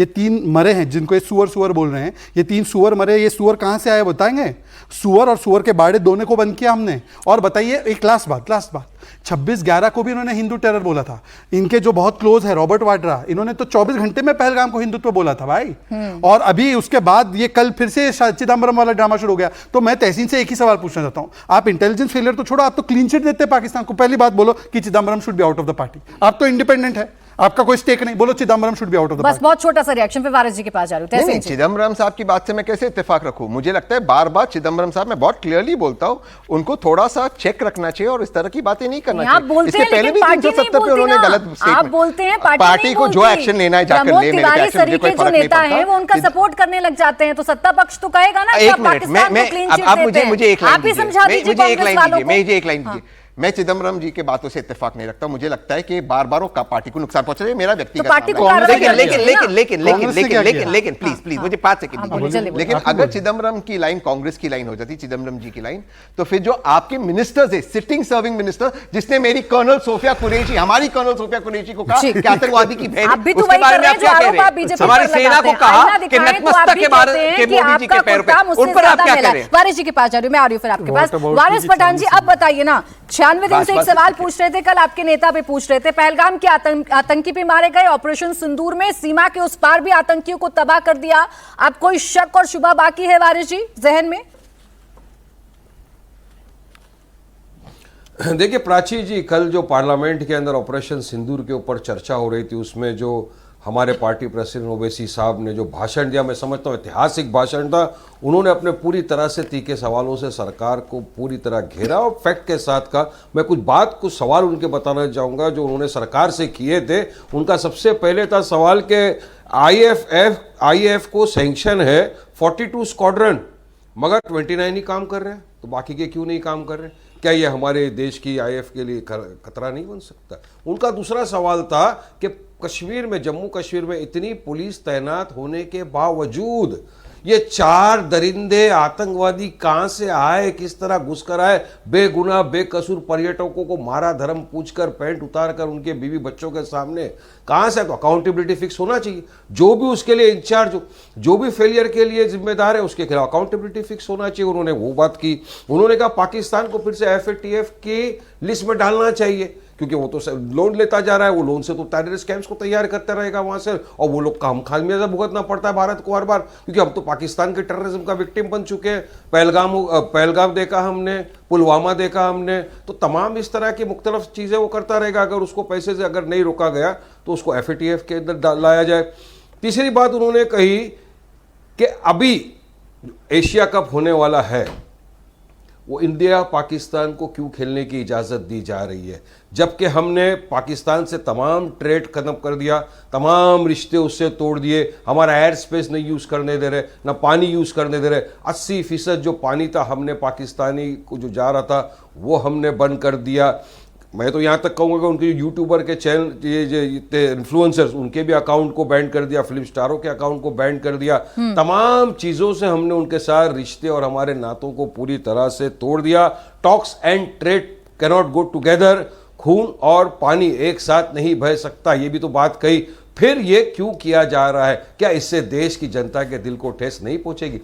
ये 3 मरे हैं जिनको ये सुअर सुअर बोल रहे हैं, ये 3 सुअर मरे, ये सुअर कहां से आए बताएंगे? सुअर और सुअर के बाड़े दोनों को बंद किया हमने। और बताइए एक लास्ट बात 26/11 को भी इन्होंने हिंदू टेरर बोला था। इनके जो बहुत क्लोज है रॉबर्ट वाड्रा, इन्होंने तो 24 घंटे में पहलगाम को हिंदुत्व बोला था भाई। और अभी उसके बाद ये कल फिर से चिदम्बरम वाला ड्रामा शुरू हो गया। तो मैं तहसीन से एक ही सवाल पूछना चाहता हूं, आप इंटेलिजेंस फेलियर तो छोड़ो, आप तो क्लीन चिट देते हैं पाकिस्तान को। पहली बात बोलो कि Chidambaram should be out of the party. आप तो इंडिपेंडेंट है, आपका कोई स्टेक नहीं, बोलो Chidambaram should be out of the bus party. बहुत छोटा सा रिएक्शन पे वारिस जी के पास जा रही हूं। नहीं, चिदम्बरम साहब की बात से मैं कैसे इत्तेफाक रखूं? मुझे लगता है बार बार चिदम्बरम साहब, मैं बहुत क्लियरली बोलता हूं, उनको थोड़ा सा चेक रखना चाहिए और इस तरह की बातें नहीं करना चाहिए। इससे पहले भी 370 पे उन्होंने गलत आप बोलते हैं पार्टी को जो एक्शन लेना है जाकर ले, मेरे को एक्शन मुझे कोई फर्क नहीं पड़ता। है वो उनका सपोर्ट करने लग जाते हैं, तो सत्ता पक्ष तो कहेगा ना एक मिनट, मुझे एक लाइन दीजिए। मैं चिदम्बरम जी के बातों से इत्तेफाक नहीं रखता। मुझे लगता है कि बार बार पार्टी को नुकसान पहुंच रहा है, मेरा व्यक्तिगत लेकिन प्लीज मुझे 5 सेकंड दीजिए। लेकिन अगर चिदम्बरम की लाइन कांग्रेस की लाइन हो जाती, चिदम्बरम जी की लाइन, तो फिर जो आपके मिनिस्टर्स है, सिटिंग सर्विंग मिनिस्टर, जिसने मेरी कर्नल सोफिया कुरैशी, हमारी कर्नल सोफिया कुरैशी को कहा कि आतंकवादी की बहन, उसके बारे में आप क्या कह रहे हैं? हमारी सेना को कहा कि नतमस्तक के बारे के मोदी जी के पैर पे, उन पर आप क्या कह रहे हैं? वारिस जी के पास जा रही हूं, मैं आ रही हूं फिर आपके पास। वारिस पठान जी, अब बताइए ना, 96 दिन से एक सवाल पूछ रहे थे, कल आपके नेता पे पूछ रहे थे, पहलगाम के आतंकी भी मारे गए, ऑपरेशन सिंदूर में सीमा के उस पार भी आतंकियों को तबाह कर दिया। अब कोई शक और शुबा बाकी है वारिस जी जहन में? देखिए प्राची जी, कल जो पार्लियामेंट के अंदर ऑपरेशन सिंदूर के ऊपर चर्चा हो रही थी, उसमें जो हमारे पार्टी प्रेसिडेंट ओवैसी साहब ने जो भाषण दिया, मैं समझता हूँ ऐतिहासिक भाषण था। उन्होंने अपने पूरी तरह से तीखे सवालों से सरकार को पूरी तरह घेरा और फैक्ट के साथ कहा। मैं कुछ सवाल उनके बताना चाहूँगा जो उन्होंने सरकार से किए थे। उनका सबसे पहले था सवाल के आईएफ को सैंक्शन है 42 स्क्वाड्रन, मगर 29 ही काम कर रहे हैं, तो बाकी के क्यों नहीं काम कर रहे हैं? क्या ये हमारे देश की आईएफ के लिए खतरा नहीं बन सकता? उनका दूसरा सवाल था कि कश्मीर में, जम्मू कश्मीर में इतनी पुलिस तैनात होने के बावजूद ये 4 दरिंदे आतंकवादी कहां से आए, किस तरह घुसकर आए, बेगुनाह बेकसूर पर्यटकों को मारा धर्म पूछकर, पैंट उतार कर उनके बीवी बच्चों के सामने, कहां से? तो अकाउंटेबिलिटी फिक्स होना चाहिए। जो भी उसके लिए इंचार्ज हो, जो भी फेलियर के लिए जिम्मेदार है, उसके खिलाफ अकाउंटेबिलिटी फिक्स होना चाहिए। उन्होंने वो बात की। उन्होंने कहा पाकिस्तान को फिर से FATF की लिस्ट में डालना चाहिए, क्योंकि वो तो लोन लेता जा रहा है, वो लोन से तो टेररिस्ट कैंप्स को तैयार करता रहेगा वहां से, और वो लोग का हम खामियाजा भुगतना पड़ता है भारत को हर बार, क्योंकि हम तो पाकिस्तान के टेररिज्म का विक्टिम बन चुके हैं। पहलगाम देखा हमने, पुलवामा देखा हमने, तो तमाम इस तरह की मुख्तलिफ चीज़ें वो करता रहेगा। अगर उसको पैसे से अगर नहीं रोका गया तो उसको FATF के अंदर लाया जाए। तीसरी बात उन्होंने कही कि अभी एशिया कप होने वाला है, वो इंडिया पाकिस्तान को क्यों खेलने की इजाज़त दी जा रही है, जबकि हमने पाकिस्तान से तमाम ट्रेड खत्म कर दिया, तमाम रिश्ते उससे तोड़ दिए, हमारा एयर स्पेस नहीं यूज़ करने दे रहे, ना पानी यूज़ करने दे रहे। 80% जो पानी था हमने पाकिस्तानी को जो जा रहा था वो हमने बंद कर दिया। मैं तो यहाँ तक कहूँगा कि उनके यूट्यूबर के चैनल, ये इन्फ्लुएंसर्स, उनके भी अकाउंट को बैन कर दिया, फिल्म स्टारों के अकाउंट को बैन कर दिया। तमाम चीज़ों से हमने उनके साथ रिश्ते और हमारे नातों को पूरी तरह से तोड़ दिया। Talks and trade cannot go together, खून और पानी एक साथ नहीं बह सकता, ये भी तो बात कही। फिर ये क्यों किया जा रहा है? क्या इससे देश की जनता के दिल को ठेस नहीं पहुंचेगी?